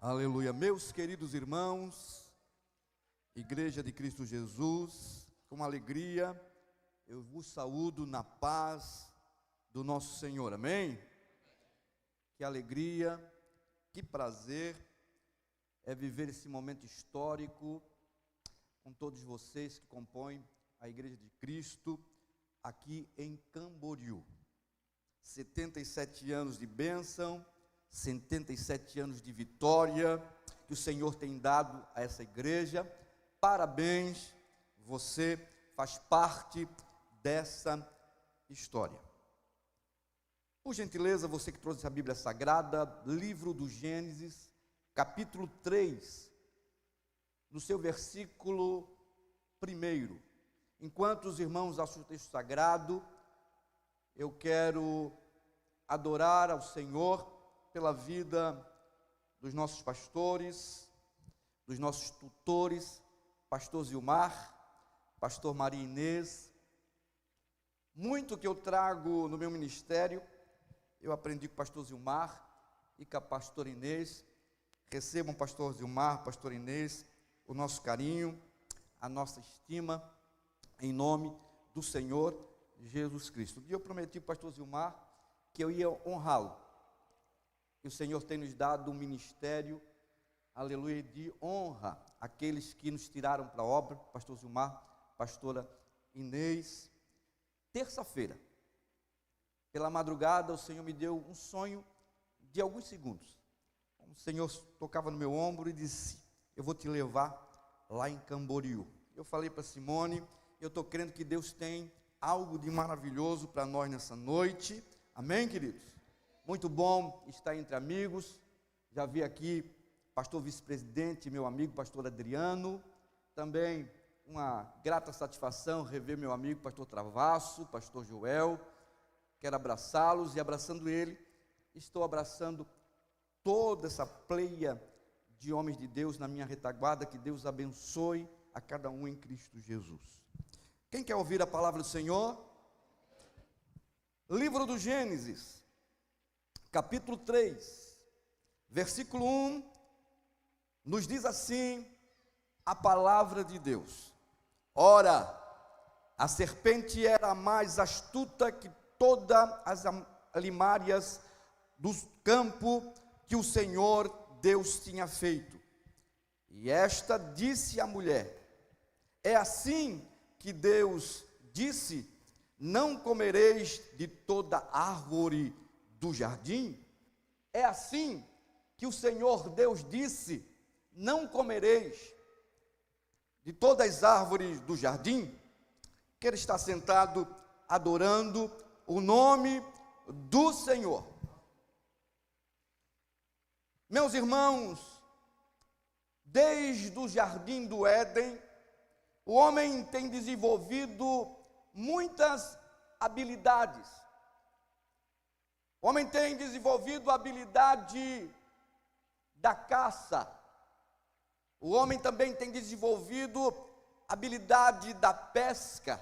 Aleluia, meus queridos irmãos, Igreja de Cristo Jesus, com alegria, eu vos saúdo na paz do nosso Senhor, amém? Que alegria, que prazer é viver esse momento histórico com todos vocês que compõem a Igreja de Cristo aqui em Camboriú. 77 anos de bênção, 77 anos de vitória que o Senhor tem dado a essa igreja. Parabéns, você faz parte dessa história. Por gentileza, você que trouxe a Bíblia Sagrada, livro do Gênesis, capítulo 3, no seu versículo 1. Enquanto os irmãos acham o texto sagrado, eu quero adorar ao Senhor pela vida dos nossos pastores, dos nossos tutores, pastor Zilmar, pastor Maria Inês. Muito que eu trago no meu ministério, eu aprendi com o pastor Zilmar e com a pastora Inês. Recebam, pastor Zilmar, pastor Inês, o nosso carinho, a nossa estima, em nome do Senhor Jesus Cristo. E eu prometi para o pastor Zilmar que eu ia honrá-lo. E o Senhor tem nos dado um ministério, aleluia, de honra àqueles que nos tiraram para a obra, pastor Zilmar, pastora Inês. Terça-feira, pela madrugada, o Senhor me deu um sonho de alguns segundos. O Senhor tocava no meu ombro e disse: eu vou te levar lá em Camboriú. Eu falei para Simone, eu estou crendo que Deus tem algo de maravilhoso para nós nessa noite. Amém, queridos? Muito bom estar entre amigos. Já vi aqui pastor vice-presidente, meu amigo, pastor Adriano. Também uma grata satisfação rever meu amigo, pastor Travasso, pastor Joel. Quero abraçá-los e, abraçando ele, estou abraçando toda essa pleia de homens de Deus na minha retaguarda. Que Deus abençoe a cada um em Cristo Jesus. Quem quer ouvir a palavra do Senhor? Livro do Gênesis, capítulo 3, versículo 1, nos diz assim a palavra de Deus: ora, a serpente era mais astuta que todas as alimárias do campo que o Senhor Deus tinha feito. E esta disse à mulher: é assim que Deus disse: não comereis de toda árvore do jardim? É assim que o Senhor Deus disse: não comereis de todas as árvores do jardim? Que ele está sentado adorando o nome do Senhor. Meus irmãos, desde o jardim do Éden, o homem tem desenvolvido muitas habilidades. O homem tem desenvolvido a habilidade da caça. O homem também tem desenvolvido a habilidade da pesca,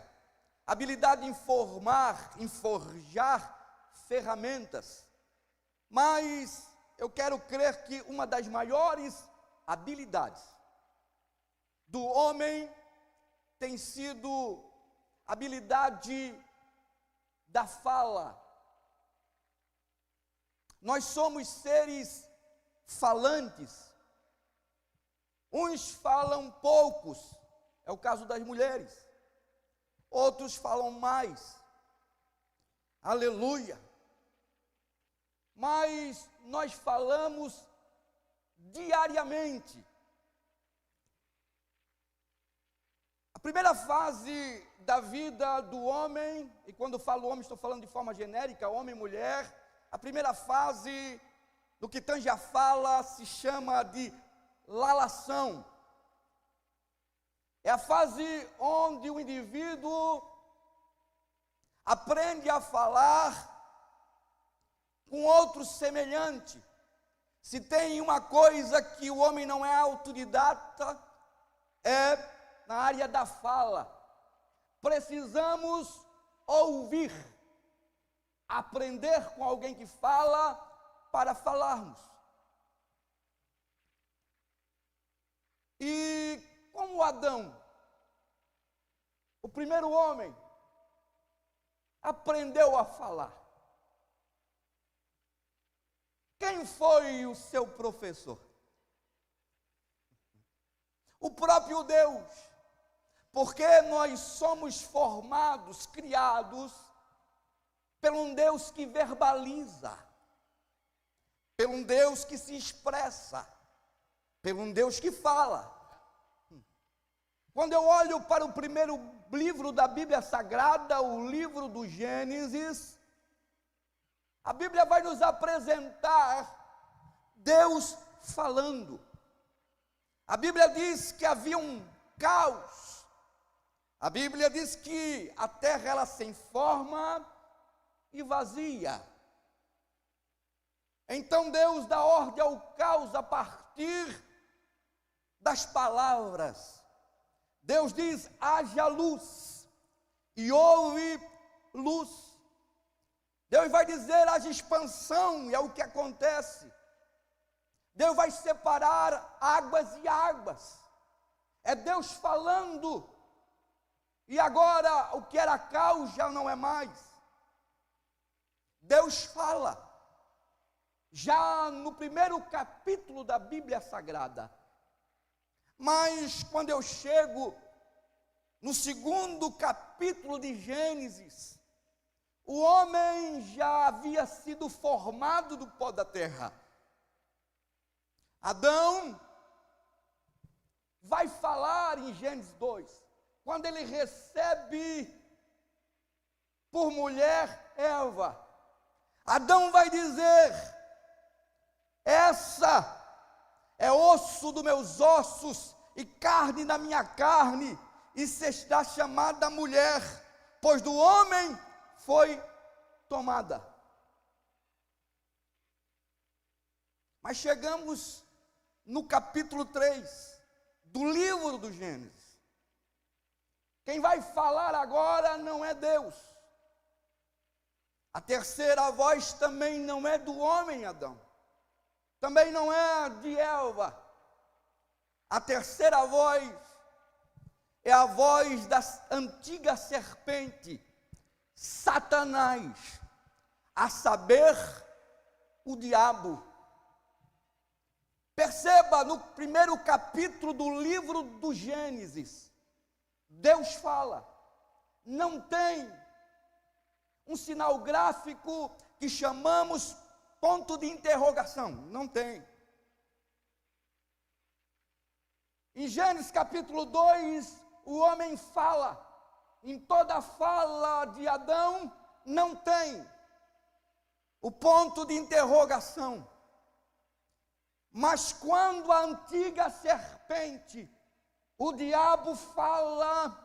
habilidade em forjar ferramentas. Mas eu quero crer que uma das maiores habilidades do homem tem sido a habilidade da fala. Nós somos seres falantes. Uns falam poucos, é o caso das mulheres. Outros falam mais. Aleluia. Mas nós falamos diariamente. A primeira fase da vida do homem, e quando falo homem estou falando de forma genérica, homem e mulher, a primeira fase do que tange a fala se chama de lalação. É a fase onde o indivíduo aprende a falar com outro semelhante. Se tem uma coisa que o homem não é autodidata, é na área da fala. Precisamos ouvir, aprender com alguém que fala para falarmos. E como Adão, o primeiro homem, aprendeu a falar? Quem foi o seu professor? O próprio Deus, porque nós somos formados, criados, por um Deus que verbaliza, por um Deus que se expressa, por um Deus que fala. Quando eu olho para o primeiro livro da Bíblia Sagrada, o livro do Gênesis, a Bíblia vai nos apresentar Deus falando. A Bíblia diz que havia um caos. A Bíblia diz que a terra era sem forma e vazia. Então Deus dá ordem ao caos a partir das palavras. Deus diz: haja luz, e houve luz. Deus vai dizer: haja expansão, e é o que acontece. Deus vai separar águas e águas. É Deus falando. E agora o que era caos já não é mais. Deus fala. Já no primeiro capítulo da Bíblia Sagrada. Mas quando eu chego no segundo capítulo de Gênesis, o homem já havia sido formado do pó da terra. Adão vai falar em Gênesis 2, quando ele recebe por mulher Eva. Adão vai dizer: essa é osso dos meus ossos e carne da minha carne, e será chamada mulher, pois do homem foi tomada. Mas chegamos no capítulo 3 do livro do Gênesis. Quem vai falar agora não é Deus. A terceira voz também não é do homem Adão. Também não é de Eva. A terceira voz é a voz da antiga serpente, Satanás, a saber, o diabo. Perceba, no primeiro capítulo do livro do Gênesis, Deus fala. Não tem um sinal gráfico que chamamos ponto de interrogação. Não tem. Em Gênesis capítulo 2, o homem fala. Em toda a fala de Adão, não tem o ponto de interrogação. Mas quando a antiga serpente, o diabo, fala,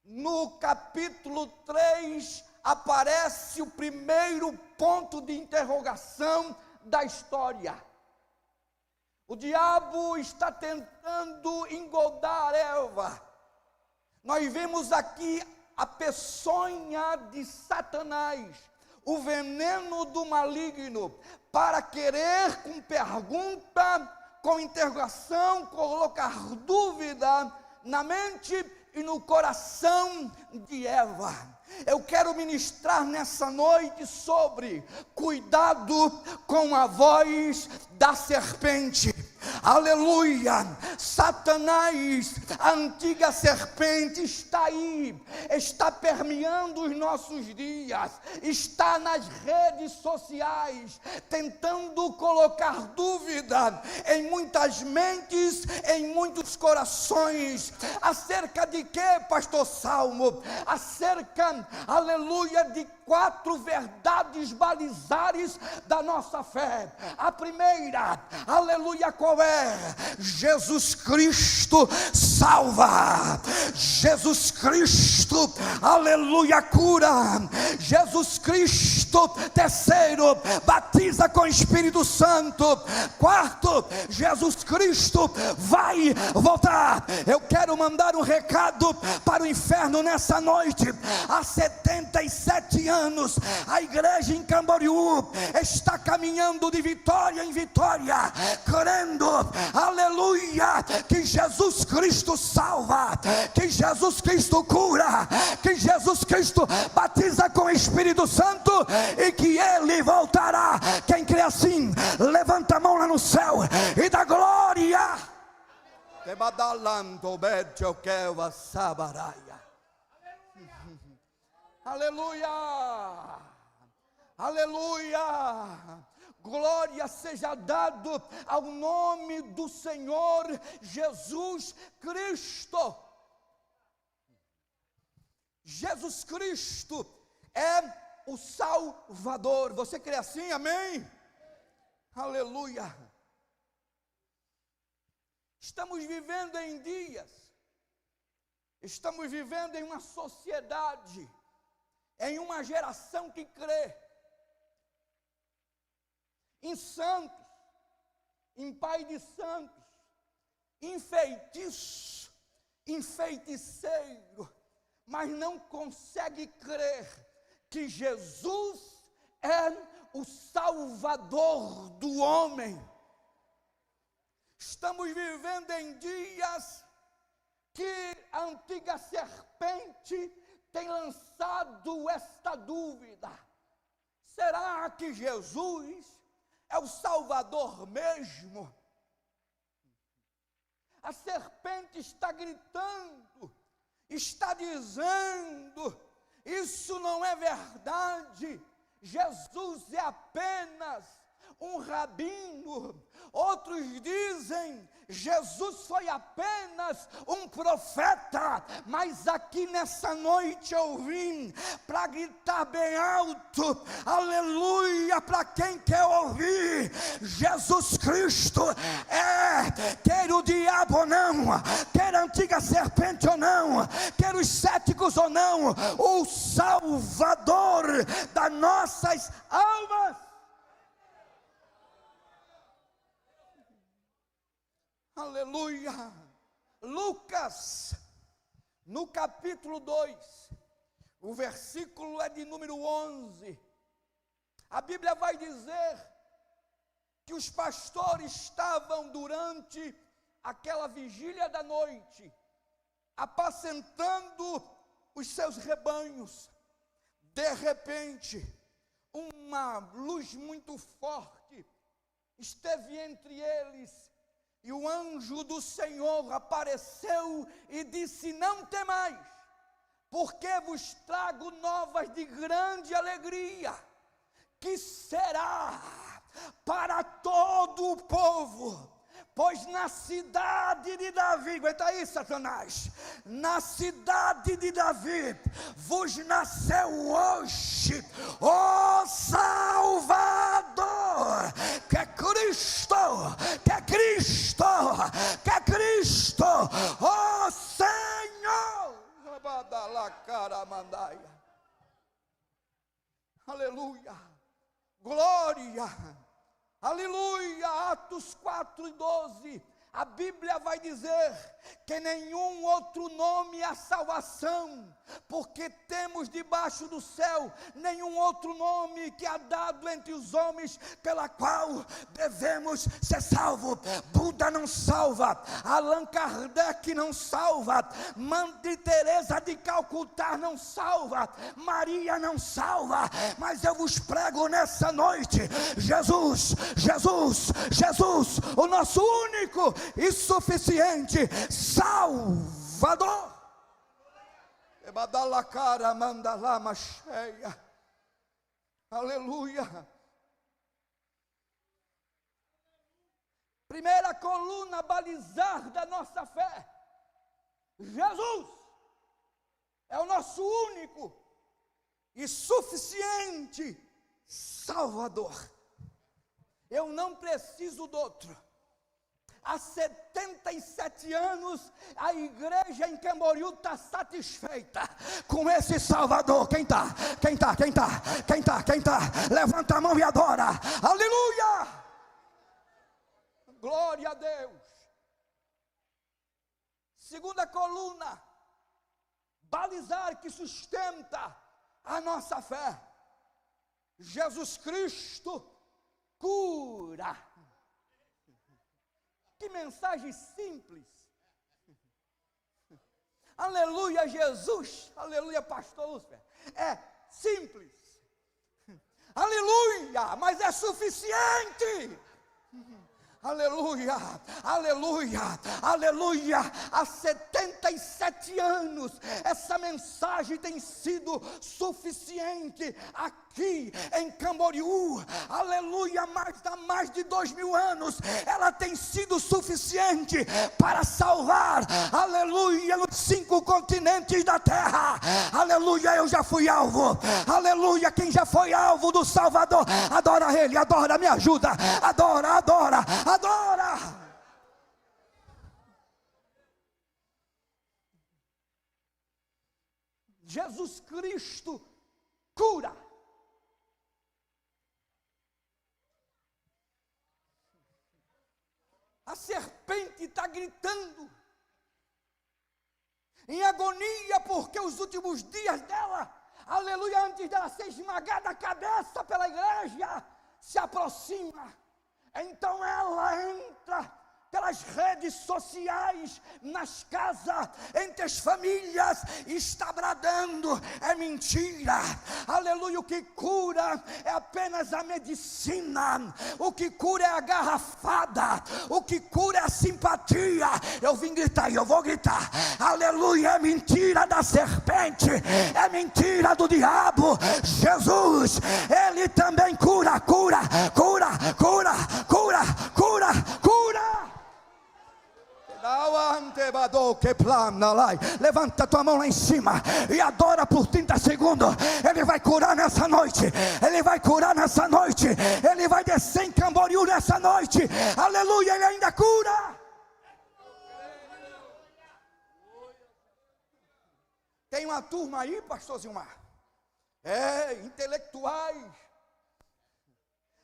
no capítulo 3, aparece o primeiro ponto de interrogação da história. O diabo está tentando engodar Eva. Nós vemos aqui a peçonha de Satanás, o veneno do maligno, para querer, com pergunta, com interrogação, colocar dúvida na mente e no coração de Eva. Eu quero ministrar nessa noite sobre cuidado com a voz da serpente. Aleluia! Satanás, a antiga serpente, está aí, está permeando os nossos dias, está nas redes sociais, tentando colocar dúvida em muitas mentes, em muitos corações. Acerca de quê, pastor Salmo? Acerca, aleluia, de 4 verdades balizares da nossa fé. A primeira, aleluia, qual é? Jesus Cristo salva. Jesus Cristo, aleluia, cura. Jesus Cristo, terceiro, batiza com o Espírito Santo. Quarto, Jesus Cristo vai voltar. Eu quero mandar um recado para o inferno nessa noite. Há 77 anos, a igreja em Camboriú está caminhando de vitória em vitória, crendo, aleluia, aleluia, que Jesus Cristo salva, que Jesus Cristo cura, que Jesus Cristo batiza com o Espírito Santo e que Ele voltará. Quem crê assim, levanta a mão lá no céu e dá glória. Aleluia, aleluia. Glória seja dado ao nome do Senhor Jesus Cristo. Jesus Cristo é o Salvador. Você crê assim? Amém? Aleluia. Estamos vivendo em dias, estamos vivendo em uma sociedade, em uma geração que crê em santos, em pai de santos, em feitiço, em feiticeiro, mas não consegue crer que Jesus é o Salvador do homem. Estamos vivendo em dias que a antiga serpente tem lançado esta dúvida: será que Jesus é o Salvador mesmo? A serpente está gritando, está dizendo: isso não é verdade, Jesus é apenas um rabino. Outros dizem: Jesus foi apenas um profeta. Mas aqui nessa noite eu vim para gritar bem alto, aleluia, para quem quer ouvir: Jesus Cristo é, quer o diabo ou não, quer a antiga serpente ou não, quer os céticos ou não, o Salvador das nossas almas. Aleluia. Lucas, no capítulo 2, o versículo é de número 11. A Bíblia vai dizer que os pastores estavam durante aquela vigília da noite, apacentando os seus rebanhos. De repente, uma luz muito forte esteve entre eles, e o anjo do Senhor apareceu e disse: não temais, porque vos trago novas de grande alegria, que será para todo o povo. Pois na cidade de Davi, aguenta aí, Satanás, na cidade de Davi vos nasceu hoje o Salvador, que é Cristo, que é Cristo, que é Cristo, o Senhor. Aleluia, glória. Aleluia. Atos 4:12, a Bíblia vai dizer que nenhum outro nome há salvação, porque temos debaixo do céu nenhum outro nome que há dado entre os homens, pela qual devemos ser salvos. Buda não salva, Allan Kardec não salva, Madre Teresa de Calcutá não salva, Maria não salva, mas eu vos prego nessa noite: Jesus, Jesus, Jesus, o nosso único e suficiente Salvador. Aleluia. Primeira coluna balizar da nossa fé: Jesus é o nosso único e suficiente Salvador. Eu não preciso do outro. Há 77 anos a igreja em Camboriú está satisfeita com esse Salvador. Quem está? Quem está? Quem está? Quem está? Quem está? Levanta a mão e adora. Aleluia! Glória a Deus. Segunda coluna, balizar, que sustenta a nossa fé: Jesus Cristo cura. Que mensagem simples. Aleluia, Jesus. Aleluia, pastor Lúcifer. É simples. Aleluia, mas é suficiente. Aleluia, aleluia, aleluia. Há 77 anos essa mensagem tem sido suficiente aqui em Camboriú. Aleluia, há mais de 2000 anos ela tem sido suficiente para salvar, aleluia, nos 5 continentes da terra. Aleluia, eu já fui alvo. Aleluia, quem já foi alvo do Salvador, adora Ele, adora, me ajuda, adora, adora, adora. Jesus Cristo cura. A serpente está gritando em agonia, porque os últimos dias dela, aleluia, antes dela ser esmagada a cabeça pela igreja, se aproxima. Então ela entra pelas redes sociais, nas casas, entre as famílias, e está bradando: é mentira, aleluia, o que cura é apenas a medicina, o que cura é a garrafada, o que cura é a simpatia. Eu vim gritar e eu vou gritar, aleluia, é mentira da serpente, é mentira do diabo. Jesus, Ele também cura, cura, cura, cura, cura, cura, cura. Levanta tua mão lá em cima e adora por 30 segundos. Ele vai curar nessa noite. Ele vai curar nessa noite. Ele vai descer em Camboriú nessa noite. Aleluia, Ele ainda cura. Tem uma turma aí, pastor Zilmar, intelectuais,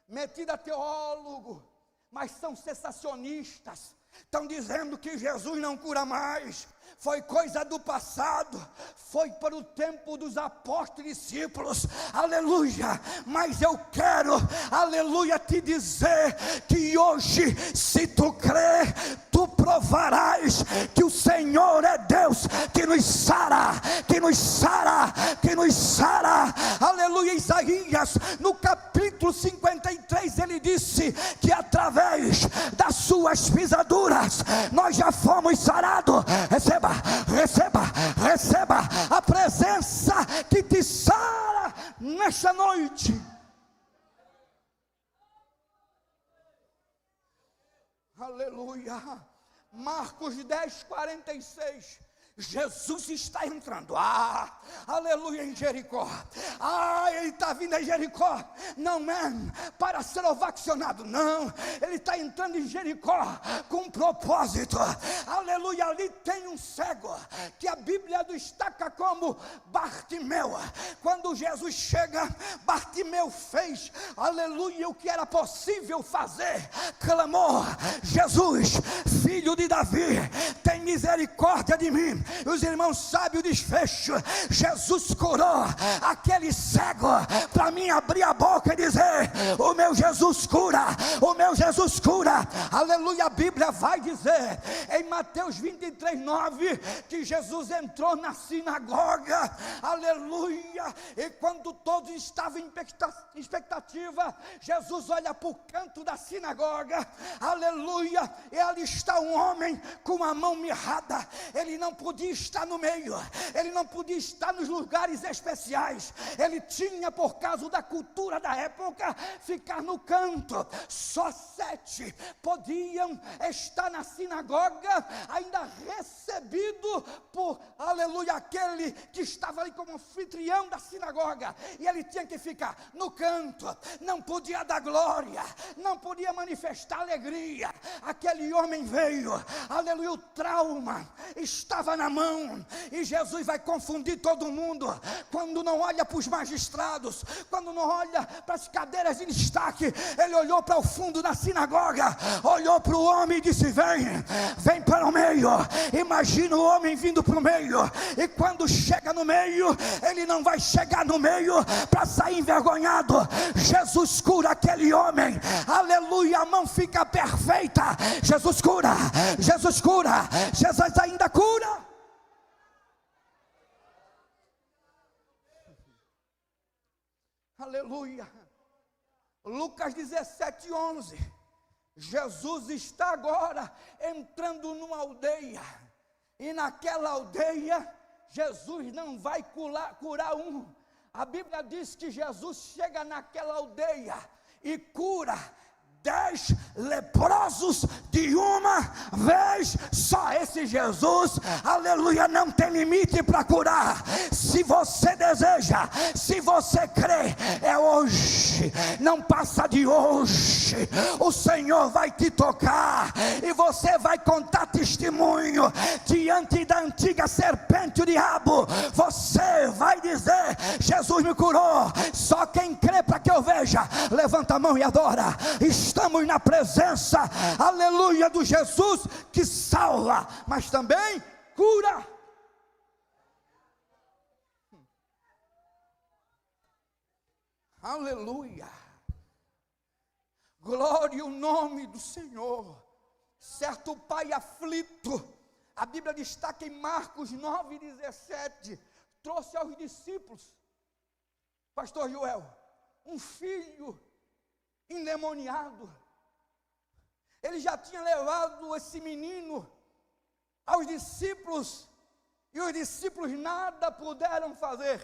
metida a teólogo, mas são sensacionistas. Estão dizendo que Jesus não cura mais, foi coisa do passado, foi para o tempo dos apóstolos e discípulos, aleluia. Mas eu quero, aleluia, te dizer que hoje, se tu crer, tu provarás que o Senhor é Deus, que nos sara, que nos sara, que nos sara. Aleluia. Isaías, no capítulo 53, ele disse que através das suas pisaduras nós já fomos sarados. Receba, receba, receba a presença que te sara nesta noite. Aleluia. Marcos 10:46. Jesus está entrando, aleluia, em Jericó. Ele está vindo em Jericó, não é para ser ovacionado, não. Ele está entrando em Jericó com um propósito, aleluia. Ali tem um cego, que a Bíblia destaca como Bartimeu. Quando Jesus chega, Bartimeu fez, aleluia, o que era possível fazer. Clamou: Jesus, filho de Davi, tem misericórdia de mim. Os irmãos sabem o desfecho. Jesus curou aquele cego para mim abrir a boca e dizer: o meu Jesus cura, o meu Jesus cura. Aleluia. A Bíblia vai dizer em Mateus 23:9 que Jesus entrou na sinagoga, aleluia, e quando todos estavam em expectativa, Jesus olha para o canto da sinagoga, aleluia, e ali está um homem com a mão mirrada. Ele não podia estar no meio, ele não podia estar nos lugares especiais, ele tinha, por causa da cultura da época, ficar no canto. Só 7 podiam estar na sinagoga, ainda recebido por, aleluia, aquele que estava ali como anfitrião da sinagoga, e ele tinha que ficar no canto, não podia dar glória, não podia manifestar alegria. Aquele homem veio, aleluia, o trauma alma estava na mão. E Jesus vai confundir todo mundo quando não olha para os magistrados, quando não olha para as cadeiras de destaque. Ele olhou para o fundo da sinagoga, olhou para o homem e disse: vem para o meio. Imagina o homem vindo para o meio, e quando chega no meio, ele não vai chegar no meio para sair envergonhado. Jesus cura aquele homem, aleluia, a mão fica perfeita. Jesus cura, Jesus cura, Jesus ainda cura. Aleluia. Lucas 17:11. Jesus está agora entrando numa aldeia, e naquela aldeia Jesus não vai curar um. A Bíblia diz que Jesus chega naquela aldeia e cura 10 leprosos de uma vez só. Esse Jesus, aleluia, não tem limite para curar. Se você deseja, se você crê, é hoje, não passa de hoje. O Senhor vai te tocar e você vai contar testemunho diante da antiga serpente, o diabo. Você vai dizer: Jesus me curou. Só quem crê, para que eu veja, levanta a mão e adora. Estamos na presença, aleluia, do Jesus que salva, mas também cura. Aleluia, glória ao nome do Senhor. Certo pai aflito, a Bíblia destaca em Marcos 9:17, trouxe aos discípulos, pastor Joel, um filho endemoniado. Ele já tinha levado esse menino aos discípulos, e os discípulos nada puderam fazer.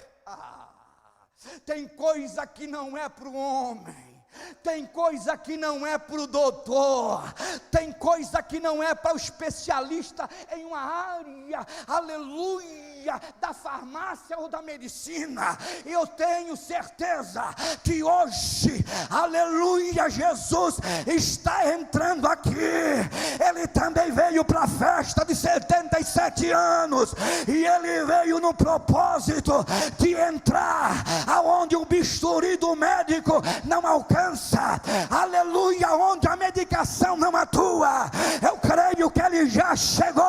Tem coisa que não é para o homem, tem coisa que não é para o doutor, tem coisa que não é para o especialista em uma área, aleluia, da farmácia ou da medicina. Eu tenho certeza que hoje, aleluia, Jesus está entrando aqui. Ele também veio para a festa de 77 anos, e ele veio no propósito de entrar aonde o bisturi do médico não alcança, aleluia, onde a medicação não atua. Eu creio que ele já chegou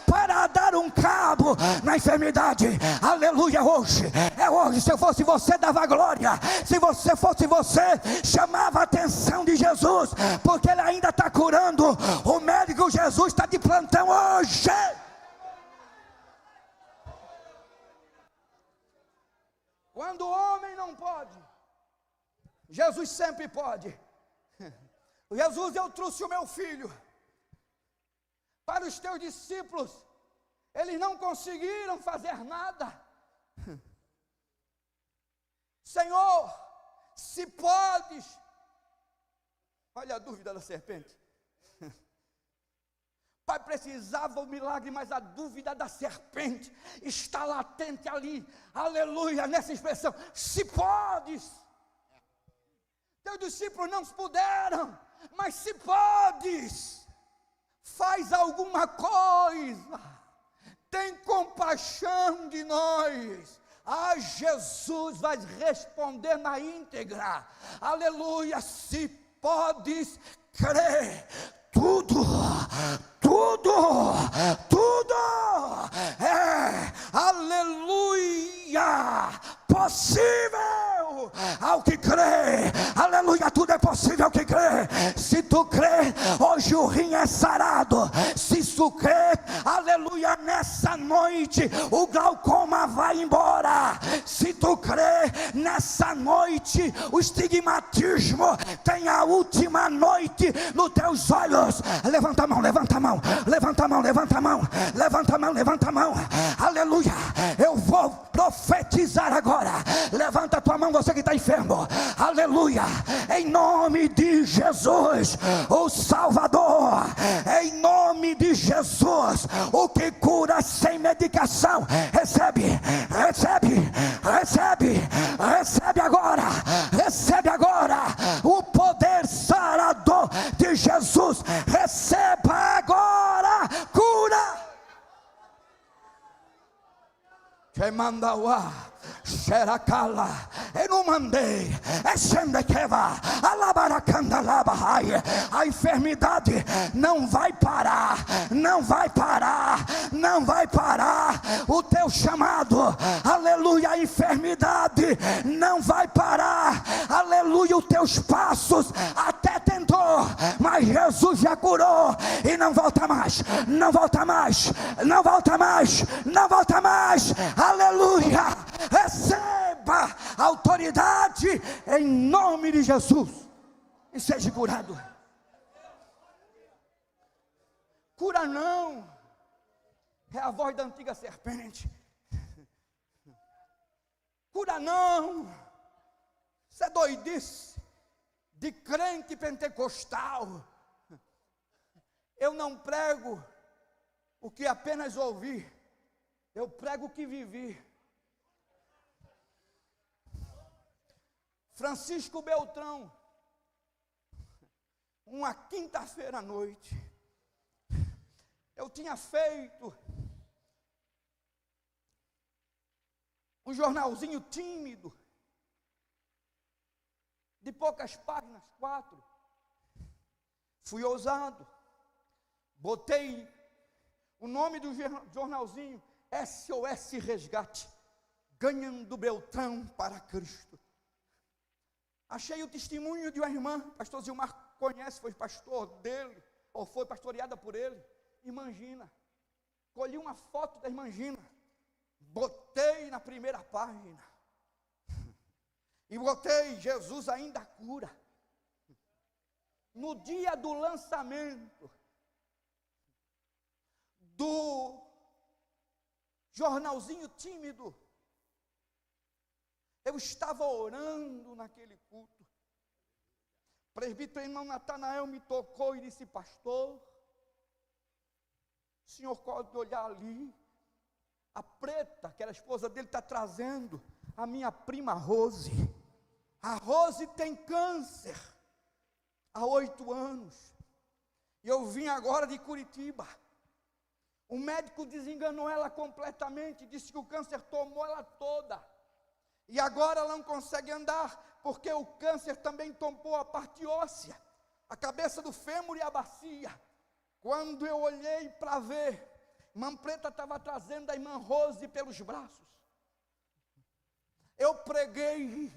para dar um cabo na enfermidade, aleluia. Hoje, é hoje. Se eu fosse você, dava glória. Se você fosse você, chamava a atenção de Jesus, porque ele ainda está curando. O médico Jesus está de plantão hoje. Quando o homem não pode, Jesus sempre pode. Jesus, eu trouxe o meu filho para os teus discípulos, eles não conseguiram fazer nada. Senhor, se podes. Olha a dúvida da serpente. Pai, precisava o milagre, mas a dúvida da serpente está latente ali, aleluia, nessa expressão: se podes. Teus discípulos não puderam, mas se podes, faz alguma coisa, tem compaixão de nós. Jesus vai responder na íntegra, aleluia. Se podes crer, tudo é, aleluia, possível ao que crê. Aleluia, tudo é possível ao que crê. Se tu crê, hoje o rim é sarado. Se tu crê, aleluia, nessa noite o glaucoma vai embora. Se tu crê, nessa noite o estigmatismo tem a última noite nos teus olhos. Levanta a mão, levanta a mão, levanta a mão, levanta a mão, levanta a mão, levanta a mão. Aleluia, eu vou profetizar agora. Levanta a tua mão, você que está enfermo. Aleluia, em nome de Jesus, o Salvador. Em nome de Jesus, o que cura sem medicação. Recebe, recebe, recebe, recebe agora, recebe agora o poder sarador de Jesus. Receba agora cura. que mandauá, xeracala, eu não mandei, é xendequeva, alabaracandalabahai. A enfermidade não vai parar, não vai parar, não vai parar. O teu chamado, aleluia, a enfermidade não vai parar, aleluia. Os teus passos até tentou, mas Jesus já curou e não volta mais, não volta mais, não volta mais, não volta mais, aleluia. Receba autoridade em nome de Jesus e seja curado. Cura não é a voz da antiga serpente. Cura não, isso é doidice de crente pentecostal. Eu não prego o que apenas ouvi, eu prego o que vivi. Francisco Beltrão, uma quinta-feira à noite, eu tinha feito um jornalzinho tímido, de poucas páginas, 4. Fui ousado, botei o nome do jornalzinho, SOS Resgate, ganhando Beltrão para Cristo. Achei o testemunho de uma irmã, pastor Zilmar conhece, foi pastor dele, ou foi pastoreada por ele, irmã Gina. Colhi uma foto da irmã Gina, botei na primeira página, e botei, Jesus ainda cura. No dia do lançamento do jornalzinho tímido, eu estava orando naquele culto. O presbítero irmão Natanael me tocou e disse: pastor, o senhor pode olhar ali, a preta, que era a esposa dele, está trazendo a minha prima Rose. A Rose tem câncer há 8 anos, e eu vim agora de Curitiba. O médico desenganou ela completamente, disse que o câncer tomou ela toda, e agora ela não consegue andar, porque o câncer também tomou a parte óssea, a cabeça do fêmur e a bacia. Quando eu olhei para ver, irmã Preta estava trazendo a irmã Rose pelos braços. Eu preguei,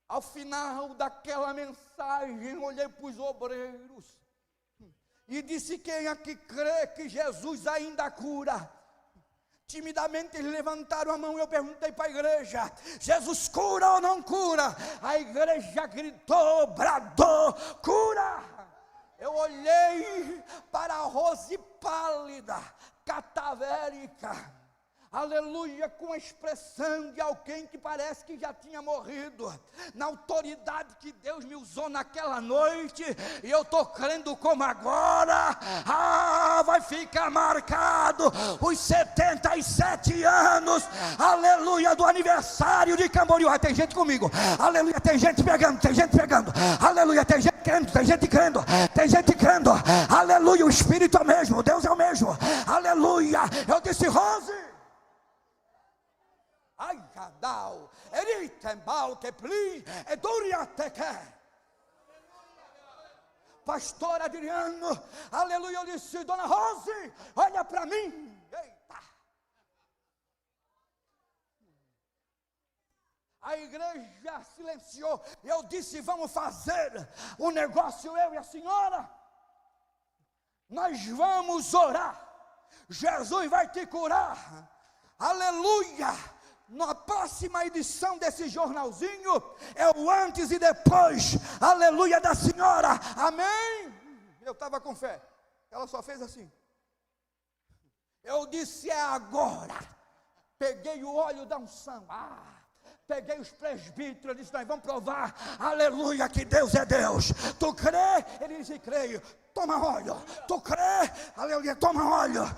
ao final daquela mensagem, olhei para os obreiros, e disse: quem aqui crê que Jesus ainda cura? Timidamente eles levantaram a mão e eu perguntei para a igreja: Jesus cura ou não cura? A igreja gritou, bradou: cura! Eu olhei para a Rose pálida, catavérica, aleluia, com a expressão de alguém que parece que já tinha morrido, na autoridade que Deus me usou naquela noite, e eu estou crendo como agora, vai ficar marcado os 77 anos, aleluia, do aniversário de Camboriú. Tem gente comigo, aleluia, tem gente pegando, aleluia, tem gente crendo, tem gente crendo, aleluia, o Espírito é o mesmo, Deus é o mesmo, aleluia. Eu disse: Rose, ai, Gadal, Eritembal, Kepli, Eduriateque. Pastor Adriano, aleluia, eu disse: dona Rose, olha para mim. Eita. A igreja silenciou, eu disse: vamos fazer o negócio, eu e a senhora. Nós vamos orar, Jesus vai te curar, aleluia. Na próxima edição desse jornalzinho, é o antes e depois, aleluia, da senhora, amém? Eu estava com fé, ela só fez assim. Eu disse: é agora. Peguei o óleo da unção, Peguei os presbíteros, eu disse: nós vamos provar, aleluia, que Deus é Deus. Tu crê? Ele disse: creio. Toma óleo. Tu crê? Aleluia, toma óleo.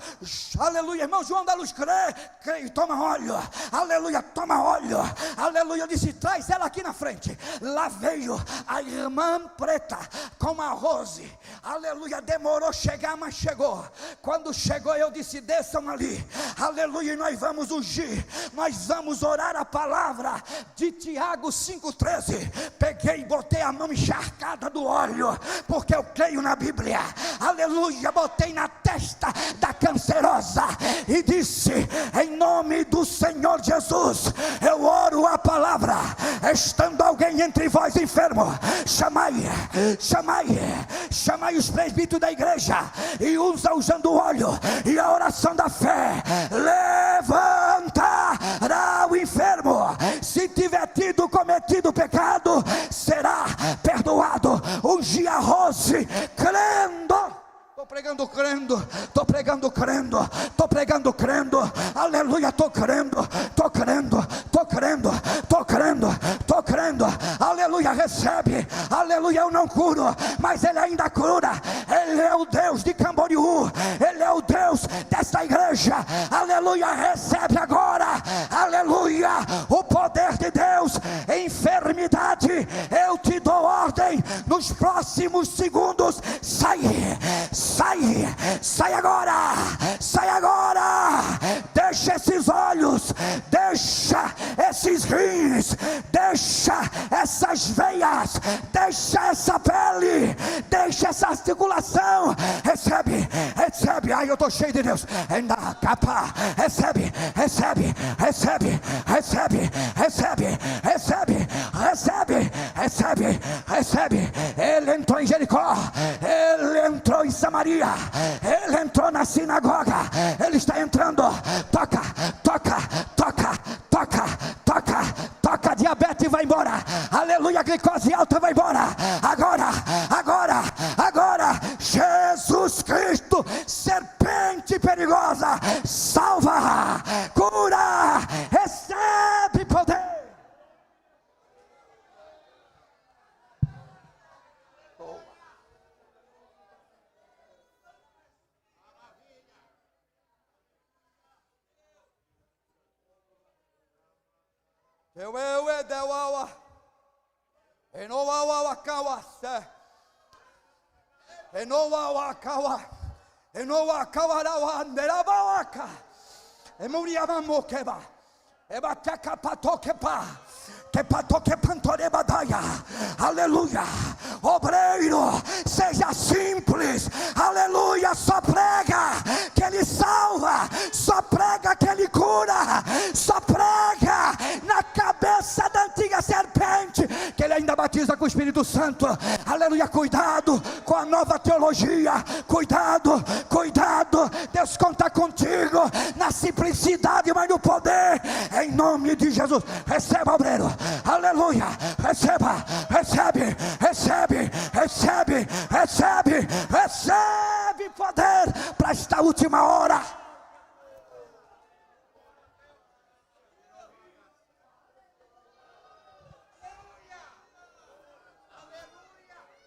Aleluia, irmão João da Luz, crê? Creio, toma óleo. Aleluia, toma óleo. Aleluia, eu disse: traz ela aqui na frente. Lá veio a irmã preta com a Rose. Aleluia, demorou chegar, mas chegou. Quando chegou, eu disse: desçam ali. Aleluia, e nós vamos ungir. Nós vamos orar a palavra de Tiago 5,13. Peguei e botei a mão encharcada do óleo, porque eu creio na Bíblia. Aleluia, botei na testa da cancerosa e disse: em nome do Senhor Jesus, eu oro a palavra. Estando alguém entre vós enfermo, chamai os presbíteros da igreja e usa usando óleo e a oração da fé. Levantará o enfermo. Se tiver cometido pecado, será perdoado. Ungi a Rose, crendo. Estou pregando crendo, estou pregando crendo, estou pregando crendo, aleluia, estou crendo, estou crendo, estou crendo, estou crendo, estou crendo, aleluia, recebe, aleluia. Eu não curo, mas Ele ainda cura. Ele é o Deus de Camboriú, Ele é o Deus desta igreja, aleluia. Recebe agora, aleluia, o poder de Deus. Enfermidade, eu te dou ordem, nos próximos segundos, sai agora, sai agora. Deixa esses olhos, deixa esses rins, deixa essas veias, deixa essa pele, deixa essa articulação. Recebe, recebe. Ai, eu estou cheio de Deus. Na capa, recebe, recebe, recebe, recebe, recebe, recebe, recebe, recebe, recebe. Ele entrou em Jericó, ele entrou em Samaria, ele entrou na sinagoga, ele está entrando. Toca, toca, toca, toca, toca, toca. Diabetes vai embora, aleluia. Glicose alta vai embora. Agora, agora, agora. Jesus Cristo, serpente perigosa, salva, cura, recebe poder. Ewewe dewawa, enowawa kawase, enowawa kawa, enowa kawarawa nerabawaka, emuriama mokeba, ebataka patokepa, que patoke pantoreba daia, aleluia. Obreiro, seja simples, aleluia. Só prega que Ele salva, só prega que Ele cura, só prega na cabeça da antiga serpente que Ele ainda batiza com o Espírito Santo, aleluia. Cuidado com a nova teologia, cuidado, cuidado. Deus conta contigo na simplicidade, mas no poder, em nome de Jesus. Receba, obreiro, aleluia. Receba, recebe, recebe, recebe, recebe, recebe poder para esta última hora.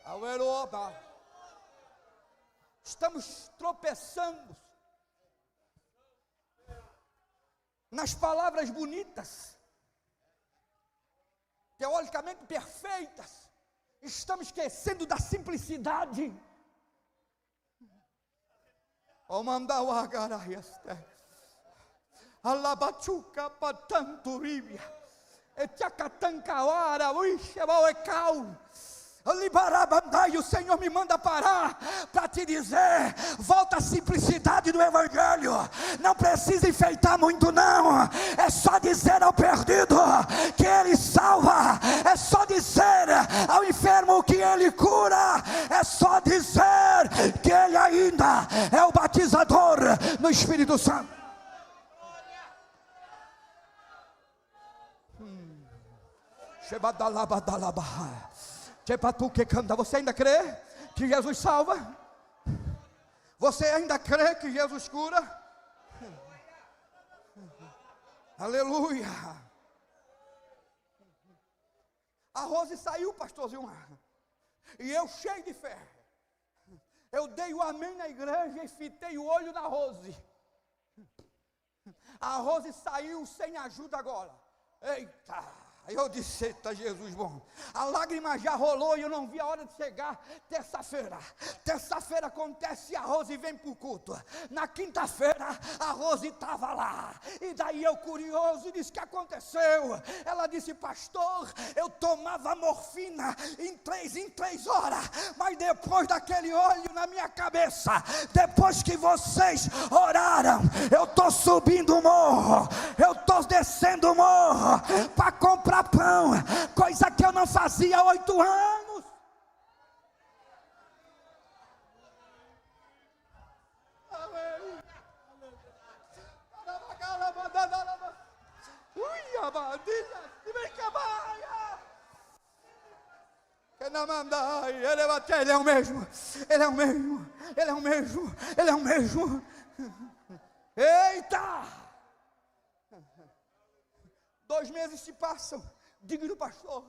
Aleluia. Estamos tropeçando nas palavras bonitas, teoricamente perfeitas. Estamos esquecendo da simplicidade. O mandau agaraiaste, alabachuca patanturibia, etiacatancawara, uixebauecau. E o Senhor me manda parar para te dizer: volta à simplicidade do Evangelho. Não precisa enfeitar muito, não. É só dizer ao perdido que Ele salva. É só dizer ao enfermo que Ele cura. É só dizer que Ele ainda é o batizador no Espírito Santo. Você ainda crê que Jesus salva? Você ainda crê que Jesus cura? Aleluia. A Rose saiu, pastor Zilmar. E eu cheio de fé. Eu dei o amém na igreja e fitei o olho na Rose. A Rose saiu sem ajuda agora. Eita! Eu disse, eita Jesus bom. A lágrima já rolou e eu não vi a hora de chegar terça-feira. Terça-feira acontece, a Rose vem para o culto. Na quinta-feira a Rose estava lá. E daí eu curioso disse, o que aconteceu? Ela disse, pastor, eu tomava morfina em três horas. Mas depois daquele olho na minha cabeça, depois que vocês oraram, eu estou subindo o morro, eu estou descendo o morro para comprar pão, coisa que eu não fazia há 8 anos. Ele é o mesmo, ele é o mesmo, ele é o mesmo, ele é o mesmo. Eita! 2 meses se passam, digo pastor,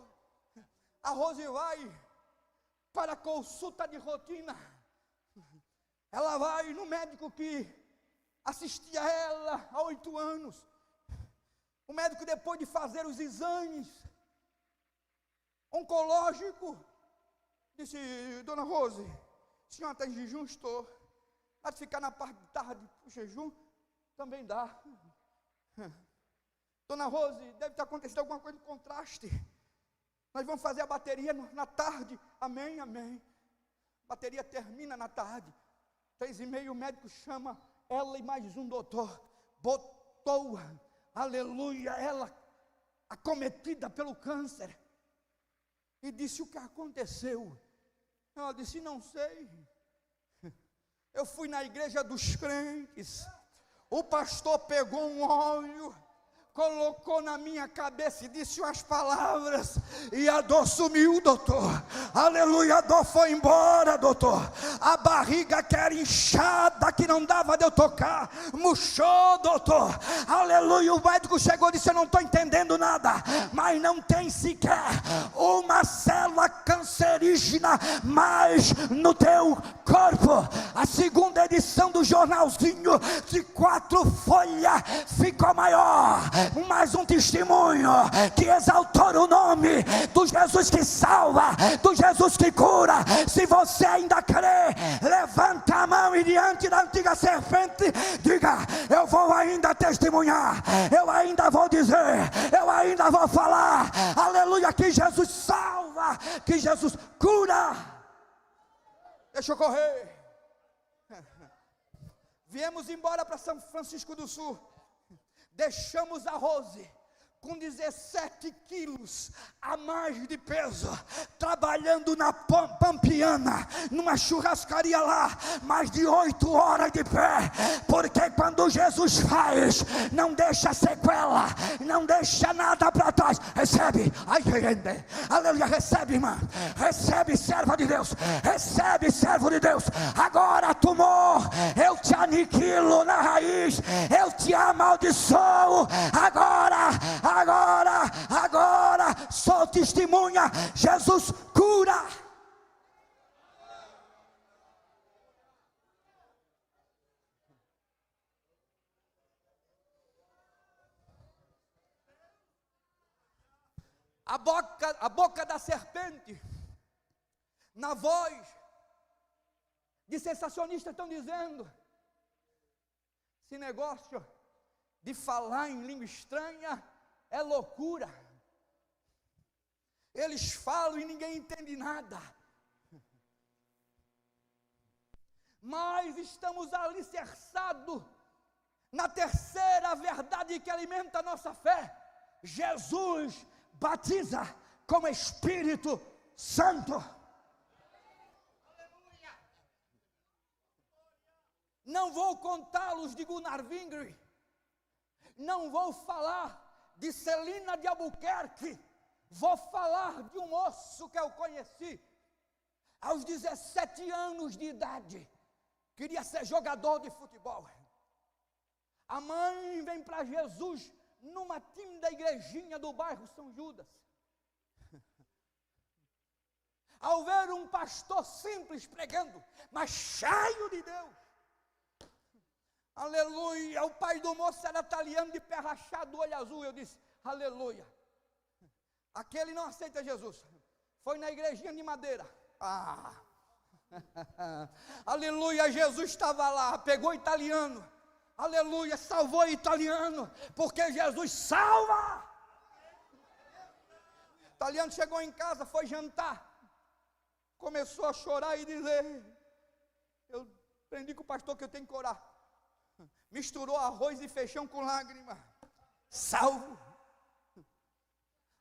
a Rose vai para a consulta de rotina, ela vai no médico que assistia ela há 8 anos, o médico depois de fazer os exames oncológicos, disse, dona Rose, a senhora está em jejum? Estou. Pode ficar na parte de tarde, o jejum também dá. Dona Rose, deve ter acontecido alguma coisa de contraste. Nós vamos fazer a bateria na tarde. Amém, amém. A bateria termina na tarde. 3h30 o médico chama ela e mais um doutor. Botou, aleluia, ela acometida pelo câncer. E disse, o que aconteceu? Ela disse, não sei. Eu fui na igreja dos crentes. O pastor pegou um óleo, colocou na minha cabeça e disse umas palavras, e a dor sumiu, doutor. Aleluia, a dor foi embora, doutor. A barriga que era inchada, que não dava de eu tocar, murchou, doutor. Aleluia, o médico chegou e disse, eu não estou entendendo nada, mas não tem sequer uma célula cancerígena mais no teu corpo. A segunda edição do jornalzinho de 4 folhas ficou maior. Mais um testemunho que exaltou o nome do Jesus que salva, do Jesus que cura. Se você ainda crê, levanta a mão e diante da antiga serpente diga, eu vou ainda testemunhar, eu ainda vou dizer, eu ainda vou falar, aleluia, que Jesus salva, que Jesus cura. Deixa eu correr. Viemos embora para São Francisco do Sul. Deixamos a Rose com 17 quilos a mais de peso, trabalhando na Pampiana, numa churrascaria lá, mais de 8 horas de pé, porque quando Jesus faz, não deixa sequela, não deixa nada para trás. Recebe, aleluia, recebe, irmã, recebe, serva de Deus, recebe, servo de Deus. Agora, tumor, eu te aniquilo na raiz, eu te amaldiçoo. Agora, sou testemunha, Jesus cura. A boca da serpente, na voz de sensacionistas estão dizendo, esse negócio de falar em língua estranha é loucura. Eles falam e ninguém entende nada. Mas estamos alicerçados na terceira verdade que alimenta a nossa fé. Jesus batiza com Espírito Santo. Não vou contá-los de Gunnar Wingre. Não vou falar de Celina de Albuquerque, vou falar de um moço que eu conheci aos 17 anos de idade, queria ser jogador de futebol. A mãe vem para Jesus numa tímida igrejinha do bairro São Judas. ao ver um pastor simples pregando, mas cheio de Deus. Aleluia, o pai do moço era italiano, de pé rachado, olho azul. Eu disse, aleluia, aquele não aceita Jesus, foi na igrejinha de madeira. Aleluia, Jesus estava lá, pegou italiano, aleluia, salvou italiano, porque Jesus salva. O italiano chegou em casa, foi jantar, começou a chorar e dizer, eu aprendi com o pastor que eu tenho que orar. Misturou arroz e feijão com lágrima, salvo.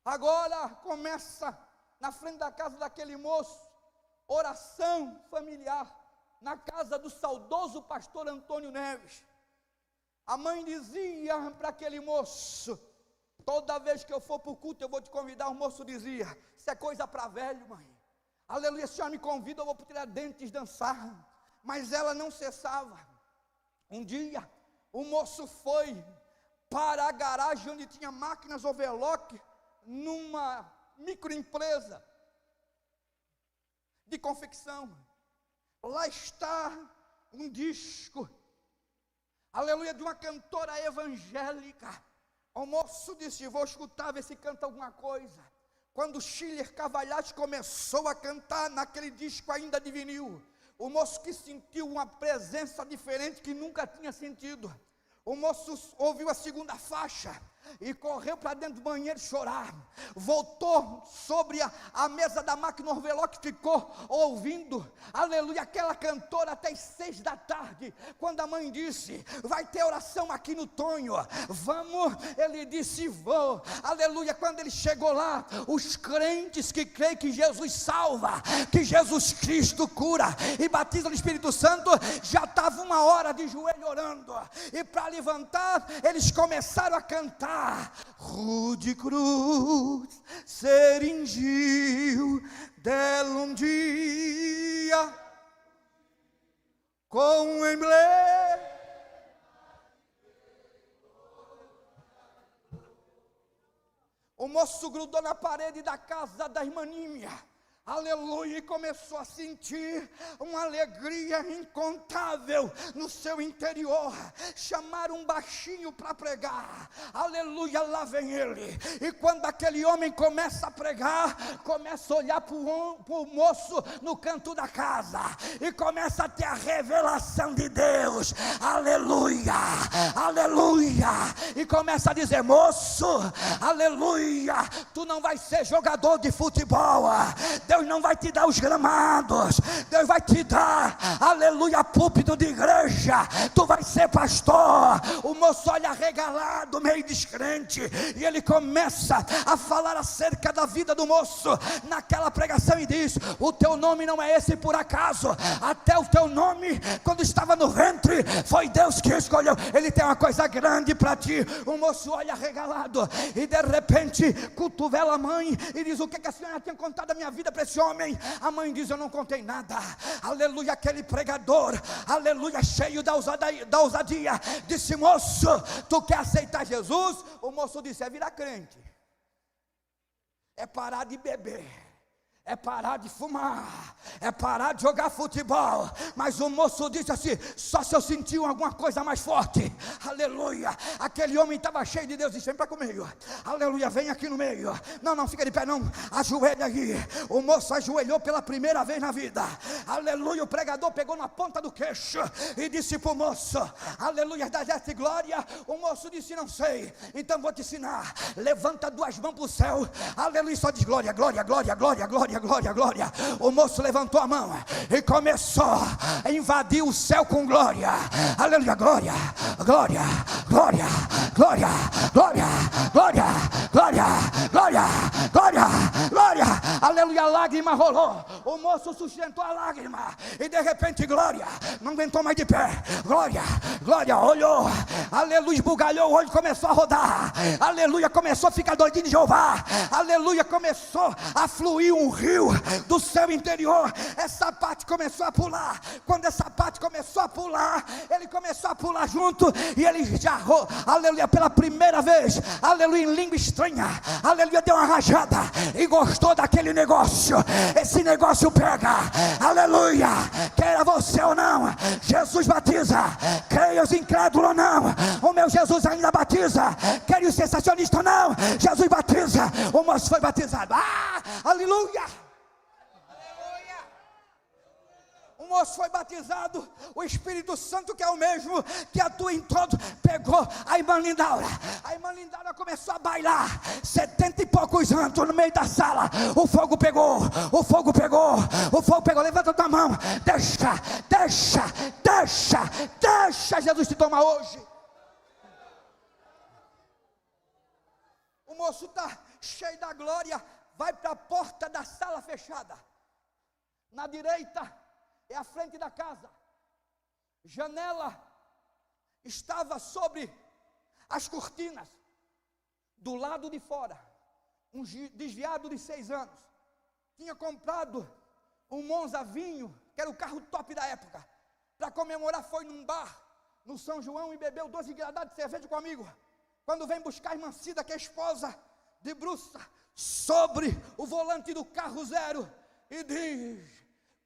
Agora começa na frente da casa daquele moço, oração familiar, na casa do saudoso pastor Antônio Neves. A mãe dizia para aquele moço, toda vez que eu for para o culto eu vou te convidar. O moço dizia, isso é coisa para velho, mãe. Aleluia, se a senhora me convida eu vou para Tiradentes dançar. Mas ela não cessava. Um dia o moço foi para a garagem onde tinha máquinas overlock, numa microempresa de confecção. Lá está um disco, aleluia, de uma cantora evangélica. O moço disse, vou escutar, ver se canta alguma coisa. Quando Schiller Cavalhatti começou a cantar naquele disco ainda de vinil, o moço que sentiu uma presença diferente que nunca tinha sentido. O moço ouviu a segunda faixa e correu para dentro do banheiro chorar. Voltou sobre a mesa da máquina overlock, ficou ouvindo, aleluia, aquela cantora até as 6 da tarde. Quando a mãe disse, vai ter oração aqui no Tonho, vamos? Ele disse, vou. Aleluia, quando ele chegou lá, os crentes que creem que Jesus salva, que Jesus Cristo cura e batiza no Espírito Santo, já estava 1 hora de joelho orando. E para levantar, eles começaram a cantar. Rude cruz seringiu dela dia com um emblema. O moço grudou na parede da casa da irmã Nímia, aleluia, e começou a sentir uma alegria incontável no seu interior. Chamaram um baixinho para pregar, aleluia, lá vem ele. E quando aquele homem começa a pregar, começa a olhar para o moço no canto da casa, e começa a ter a revelação de Deus, aleluia, aleluia, e começa a dizer, moço, aleluia, tu não vai ser jogador de futebol, Deus não vai te dar os gramados, Deus vai te dar, aleluia, púlpito de igreja, tu vai ser pastor. O moço olha regalado, meio descrente, e ele começa a falar acerca da vida do moço, naquela pregação, e diz, o teu nome não é esse por acaso, até o teu nome, quando estava no ventre, foi Deus que escolheu, ele tem uma coisa grande para ti. O moço olha regalado, e de repente, cotovela a mãe, e diz, o que a senhora tinha contado da minha vida para esse homem? A mãe diz, eu não contei nada. Aleluia, aquele pregador, aleluia, cheio da ousadia, disse, moço, tu quer aceitar Jesus? O moço disse, é virar crente, é parar de beber, é parar de fumar, é parar de jogar futebol. Mas o moço disse assim, só se eu sentir alguma coisa mais forte. Aleluia, aquele homem estava cheio de Deus, disse, vem para o meio, aleluia, vem aqui no meio. Não, fica de pé não, ajoelha aí. O moço ajoelhou pela primeira vez na vida, aleluia. O pregador pegou na ponta do queixo e disse para o moço, aleluia, dá-te glória. O moço disse, não sei, então vou te ensinar. Levanta 2 mãos para o céu, aleluia, só diz glória, glória, glória, glória, glória, glória, glória. O moço levantou a mão e começou a invadir o céu com glória, aleluia, glória, glória, glória, glória, glória, glória, glória, glória, glória, glória, aleluia. A lágrima rolou, o moço sustentou a lágrima, e de repente glória, não aguentou mais de pé, glória, glória, olhou, aleluia, esbugalhou o olho, começou a rodar, aleluia, começou a ficar doidinho de Jeová, aleluia, começou a fluir um rio do seu interior. Essa parte começou a pular. Quando essa parte começou a pular, ele começou a pular junto, e ele já, aleluia, pela primeira vez, aleluia, em língua estranha, estranha, aleluia, deu uma rajada e gostou daquele negócio. Esse negócio pega, aleluia, queira você ou não, Jesus batiza. Creia os incrédulos ou não, o meu Jesus ainda batiza. Queira os sensacionistas ou não, Jesus batiza. O moço foi batizado. Aleluia. O moço foi batizado, o Espírito Santo, que é o mesmo que atua em todos, pegou a irmã Lindaura. A irmã Lindaura começou a bailar, 70 e poucos anos no meio da sala. O fogo pegou, o fogo pegou, o fogo pegou. Levanta a tua mão, deixa Jesus te tomar hoje. O moço está cheio da glória, vai para a porta da sala fechada. Na direita é a frente da casa. Janela estava sobre as cortinas. Do lado de fora, um desviado de 6 anos tinha comprado um Monza vinho, que era o carro top da época. Para comemorar, foi num bar no São João e bebeu 12 gradados de cerveja comigo. Quando vem buscar a irmã Cida, que é a esposa, debruça sobre o volante do carro zero e diz: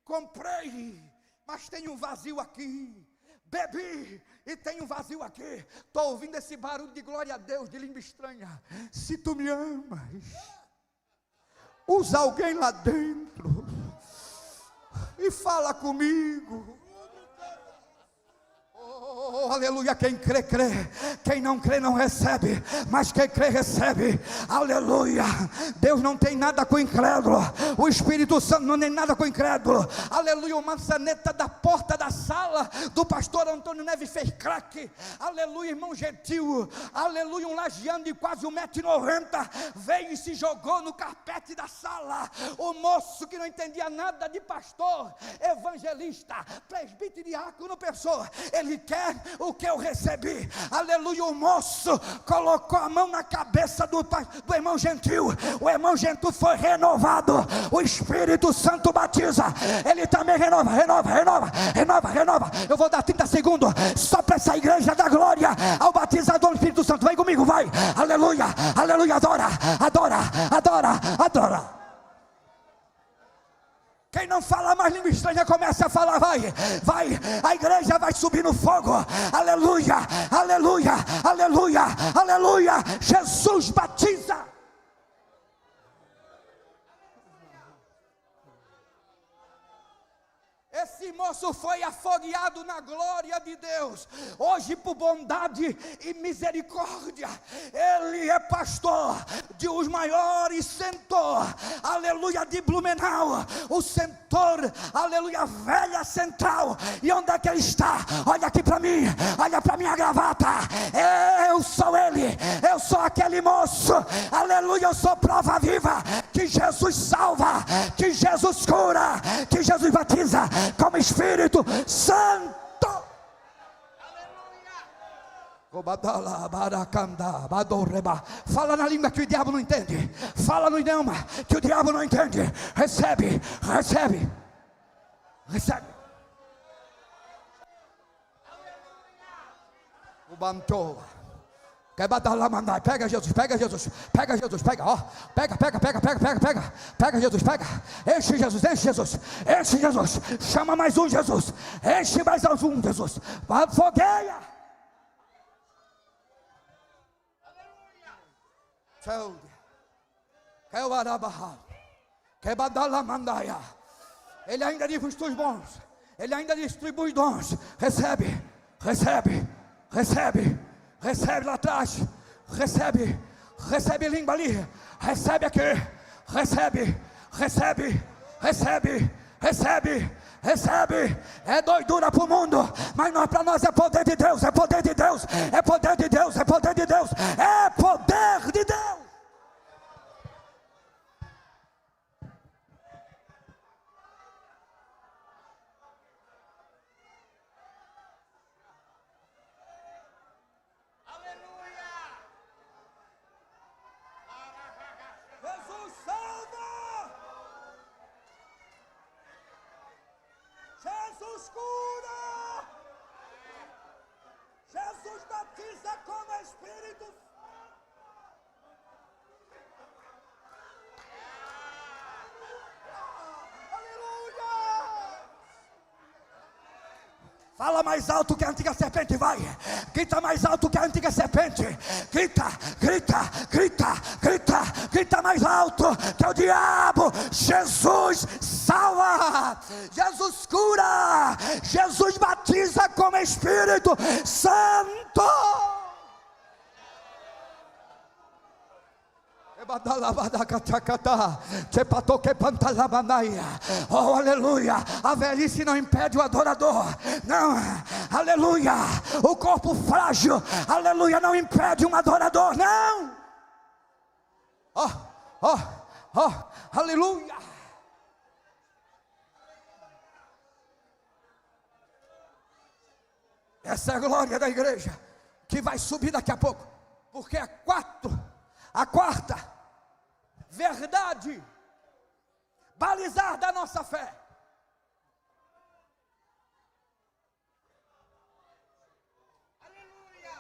comprei, mas tem um vazio aqui. Bebi e tem um vazio aqui. Estou ouvindo esse barulho de glória a Deus, de língua estranha. Se tu me amas, usa alguém lá dentro e fala comigo. Oh, aleluia, quem crê, crê. Quem não crê, não recebe. Mas quem crê, recebe. Aleluia. Deus não tem nada com incrédulo. O Espírito Santo não tem nada com incrédulo. Aleluia, uma maçaneta da porta da sala do pastor Antônio Neves fez craque. Aleluia, irmão gentil. Aleluia, um lajeano de quase 1,90 m veio e se jogou no carpete da sala. O moço que não entendia nada de pastor, evangelista, presbítero e diácono, pensou: ele quer o que eu recebi. Aleluia, o moço colocou a mão na cabeça do irmão gentil. O irmão gentil foi renovado. O Espírito Santo batiza. Ele também renova. Eu vou dar 30 segundos só para essa igreja da glória ao batizador do Espírito Santo. Vem comigo, vai. Aleluia, aleluia, adora. Quem não fala mais língua estranha começa a falar, vai, a igreja vai subir no fogo. Aleluia, aleluia, aleluia, aleluia. Jesus batiza. Esse moço foi afogueado na glória de Deus. Hoje, por bondade e misericórdia, ele é pastor de os maiores centros, aleluia, de Blumenau. O centro, aleluia, velha central. E onde é que ele está? Olha aqui para mim, olha para minha gravata. Eu sou ele, eu sou aquele moço. Aleluia, eu sou prova viva que Jesus salva, que Jesus cura, que Jesus batiza como Espírito Santo. Fala na língua que o diabo não entende. Fala no idioma que o diabo não entende. Recebe. O bantou. Pega Jesus, pega, ó, pega Jesus, enche Jesus, chama mais um Jesus, enche mais um Jesus, fogueia. Ele ainda distribui bons, ele ainda distribui dons. Recebe lá atrás, recebe língua ali, recebe aqui, recebe, é doidura para o mundo, mas para nós é poder de Deus, é poder de Deus. Jesus cura, Jesus batiza. Fala mais alto que a antiga serpente, vai. Grita mais alto que a antiga serpente. Grita, grita, grita, grita, grita mais alto que é o diabo. Jesus salva, Jesus cura, Jesus batiza com o Espírito Santo. Oh, aleluia. A velhice não impede o adorador. Não, aleluia. O corpo frágil, aleluia, não impede um adorador. Não. Aleluia. Essa é a glória da igreja que vai subir daqui a pouco, porque a quarta verdade balizar da nossa fé. Aleluia.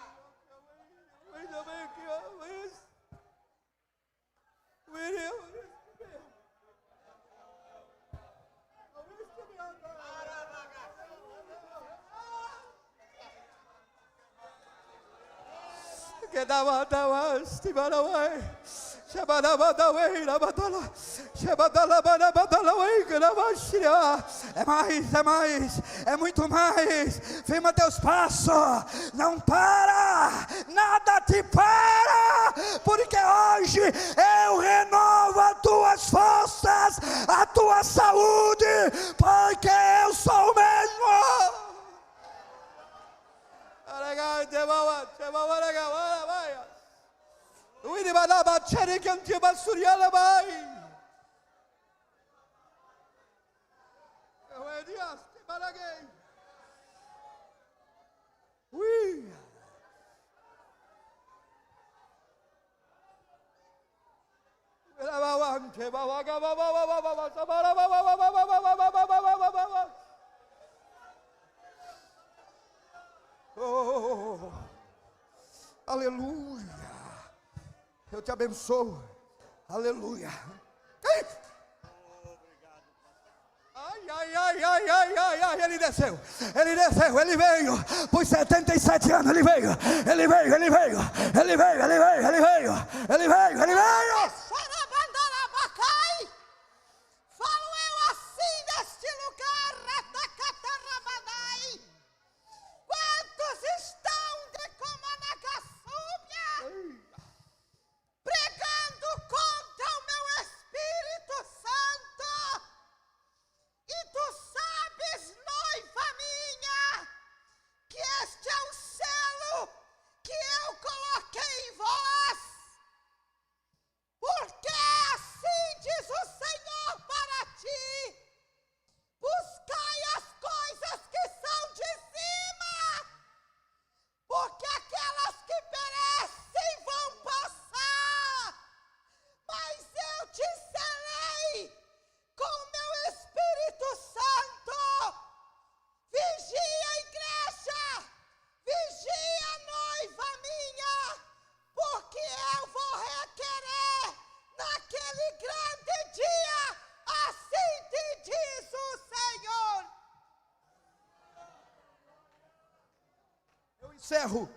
Que dava é mais, é muito mais. Firma teus passos, não para, nada te para, porque hoje eu renovo as tuas forças, a tua saúde, porque eu sou o mesmo. Oh, aleluia. Eu te abençoo. Aleluia. Ai, ele desceu, ele veio, por 77 anos, ele veio. Encerro.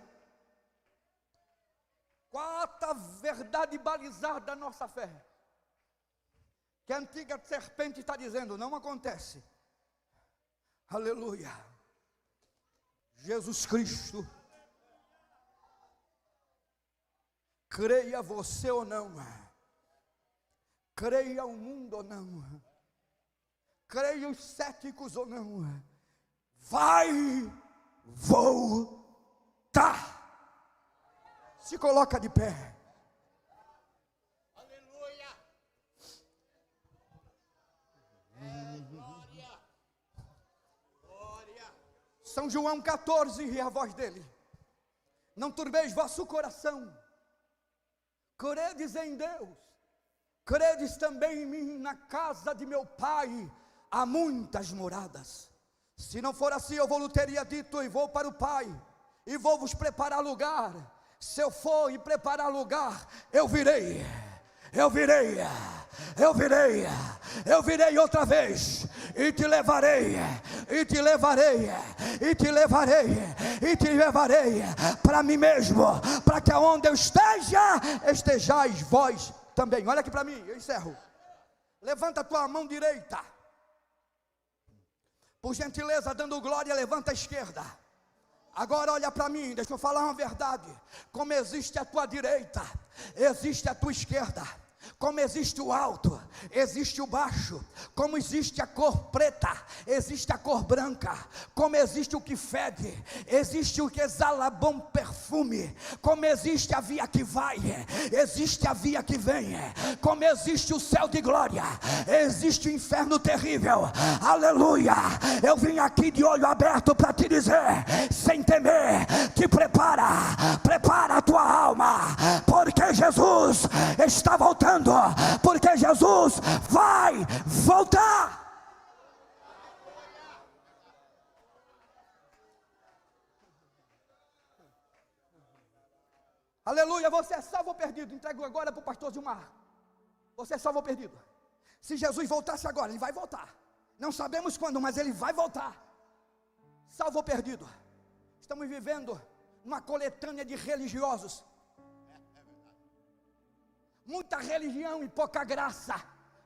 Quarta verdade balizar da nossa fé, que a antiga serpente está dizendo, não acontece. Aleluia. Jesus Cristo, creia você ou não, creia o mundo ou não, creia os céticos ou não, vai voltar. Se coloca de pé. Aleluia. Glória. Glória. São João 14 e a voz dele. Não turbeis vosso coração. Credes em Deus. Credes também em mim. Na casa de meu pai há muitas moradas. Se não for assim, eu vou teria dito, e vou para o Pai, e vou vos preparar lugar. Se eu for e preparar lugar, eu virei outra vez, e te levarei, e te levarei, e te levarei, e te levarei para mim mesmo, para que aonde eu esteja, estejais vós também. Olha aqui para mim, eu encerro. Levanta a tua mão direita, por gentileza, dando glória, levanta a esquerda. Agora olha para mim, deixa eu falar uma verdade. Como existe a tua direita, existe a tua esquerda. Como existe o alto, existe o baixo. Como existe a cor preta, existe a cor branca. Como existe o que fede, existe o que exala bom perfume. Como existe a via que vai, existe a via que vem. Como existe o céu de glória, existe o inferno terrível. Aleluia. Eu vim aqui de olho aberto para te dizer, sem temer, te prepara a tua alma, porque Jesus está voltando. Porque Jesus vai voltar. Aleluia. Você é salvo ou perdido? Entrego agora para o pastor Gilmar. Você é salvo ou perdido? Se Jesus voltasse agora, ele vai voltar. Não sabemos quando, mas ele vai voltar. Salvo ou perdido? Estamos vivendo numa coletânea de religiosos. Muita religião e pouca graça,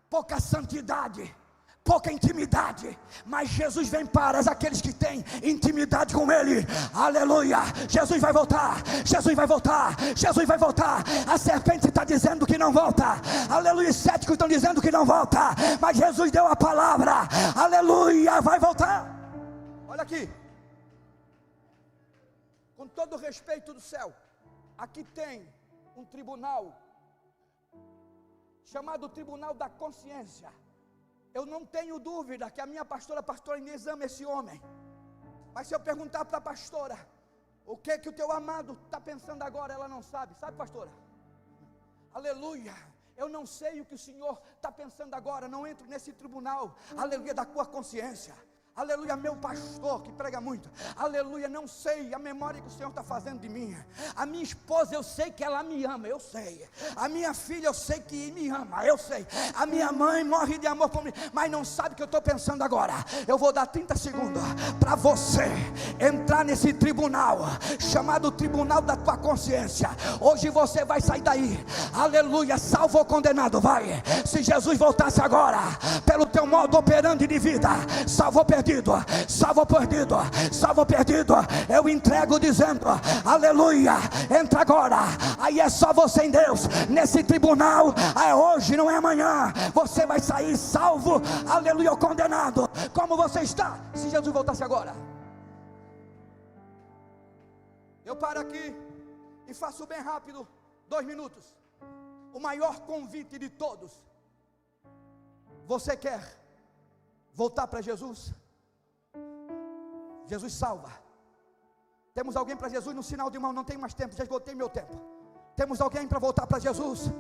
pouca santidade, pouca intimidade. Mas Jesus vem para aqueles que têm intimidade com Ele. Aleluia. Jesus vai voltar, Jesus vai voltar, Jesus vai voltar. A serpente está dizendo que não volta. Aleluia. Os céticos estão dizendo que não volta, mas Jesus deu a palavra. Aleluia, vai voltar. Olha aqui, com todo o respeito do céu, aqui tem um tribunal chamado Tribunal da Consciência. Eu não tenho dúvida que a minha pastora Inês ama esse homem. Mas se eu perguntar para a pastora, o que o teu amado está pensando agora, ela não sabe. Sabe, pastora? Aleluia. Eu não sei o que o Senhor está pensando agora. Não entro nesse tribunal, aleluia, da tua consciência. Aleluia, meu pastor que prega muito. Aleluia, não sei a memória que o Senhor está fazendo de mim. A minha esposa, eu sei que ela me ama, eu sei. A minha filha, eu sei que me ama, eu sei. A minha mãe morre de amor por mim, mas não sabe o que eu estou pensando agora. Eu vou dar 30 segundos para você entrar nesse tribunal, chamado Tribunal da tua Consciência. Hoje você vai sair daí, aleluia, salvo ou condenado, vai. Se Jesus voltasse agora, pelo teu modo operante de vida, salvo ou perdido, salvo ou perdido, salvo ou perdido, eu entrego dizendo, aleluia, entra agora. Aí é só você em Deus, nesse tribunal, é hoje, não é amanhã. Você vai sair salvo, aleluia, ou condenado. Como você está, se Jesus voltasse agora? Eu paro aqui e faço bem rápido, 2 minutos. O maior convite de todos. Você quer voltar para Jesus? Jesus salva. Temos alguém para Jesus no sinal de mão? Não tem mais tempo, já esgotei meu tempo. Temos alguém para voltar para Jesus?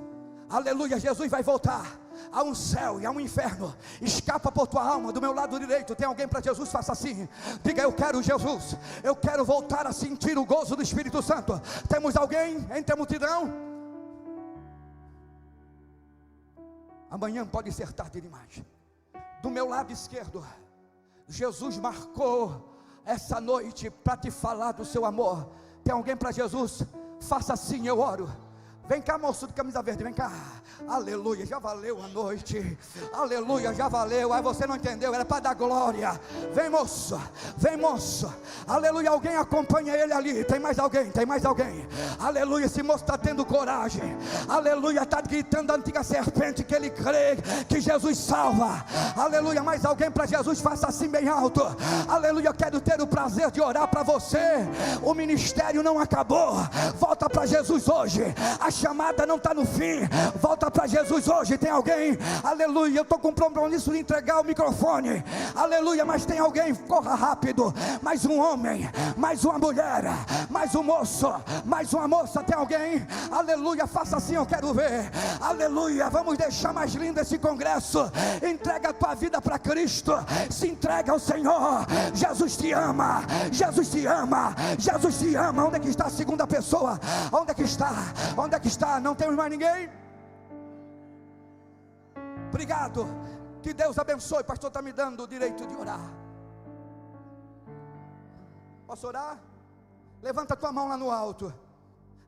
Aleluia, Jesus vai voltar. Há um céu e há um inferno. Escapa por tua alma, do meu lado direito. Tem alguém para Jesus? Faça assim. Diga, eu quero Jesus. Eu quero voltar a sentir o gozo do Espírito Santo. Temos alguém entre a multidão? Amanhã pode ser tarde demais. Do meu lado esquerdo, Jesus marcou essa noite para te falar do seu amor. Tem alguém para Jesus? Faça assim, eu oro. Vem cá, moço de camisa verde, vem cá. Aleluia, já valeu a noite. Aleluia, já valeu. Aí você não entendeu, era para dar glória. Vem, moço, vem, moço. Aleluia, alguém acompanha ele ali. Tem mais alguém, tem mais alguém. Aleluia, esse moço está tendo coragem. Aleluia, está gritando a antiga serpente que ele crê que Jesus salva. Aleluia, mais alguém para Jesus? Faça assim bem alto. Aleluia, eu quero ter o prazer de orar para você. O ministério não acabou. Volta para Jesus hoje. A chamada não está no fim. Volta para Jesus hoje. Tem alguém? Aleluia, eu estou com compromisso de entregar o microfone. Aleluia, mas tem alguém? Corra rápido. Mais um homem, mais uma mulher, mais um moço, mais uma moça. Tem alguém? Aleluia, faça assim, eu quero ver. Aleluia, vamos deixar mais lindo esse congresso. Entrega a tua vida para Cristo. Se entrega ao Senhor. Jesus te ama. Jesus te ama. Jesus te ama. Onde é que está a segunda pessoa? Onde é que está? Onde é que está? Não temos mais ninguém? Obrigado. Que Deus abençoe. O pastor está me dando o direito de orar. Posso orar? Levanta a tua mão lá no alto.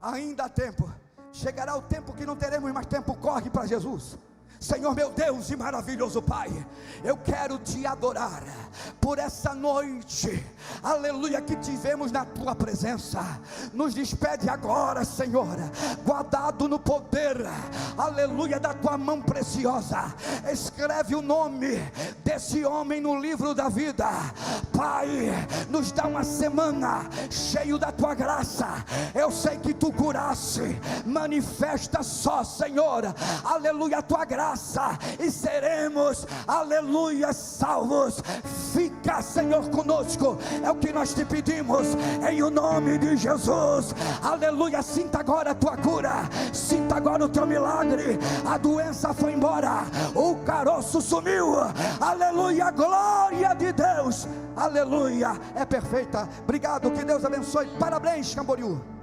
Ainda há tempo. Chegará o tempo que não teremos mais tempo. Corre para Jesus. Senhor meu Deus e maravilhoso Pai, eu quero te adorar por essa noite, aleluia, que tivemos na tua presença. Nos despede agora, Senhor, guardado no poder, aleluia, da tua mão preciosa. Escreve o nome desse homem no livro da vida. Pai, nos dá uma semana cheio da tua graça. Eu sei que tu curaste, manifesta só, Senhor, aleluia, a tua graça, e seremos, aleluia, salvos. Fica, Senhor, conosco, é o que nós te pedimos, em o nome de Jesus, aleluia. Sinta agora a tua cura, sinta agora o teu milagre. A doença foi embora, o caroço sumiu, aleluia, glória de Deus, aleluia, é perfeita. Obrigado, que Deus abençoe. Parabéns, Camboriú.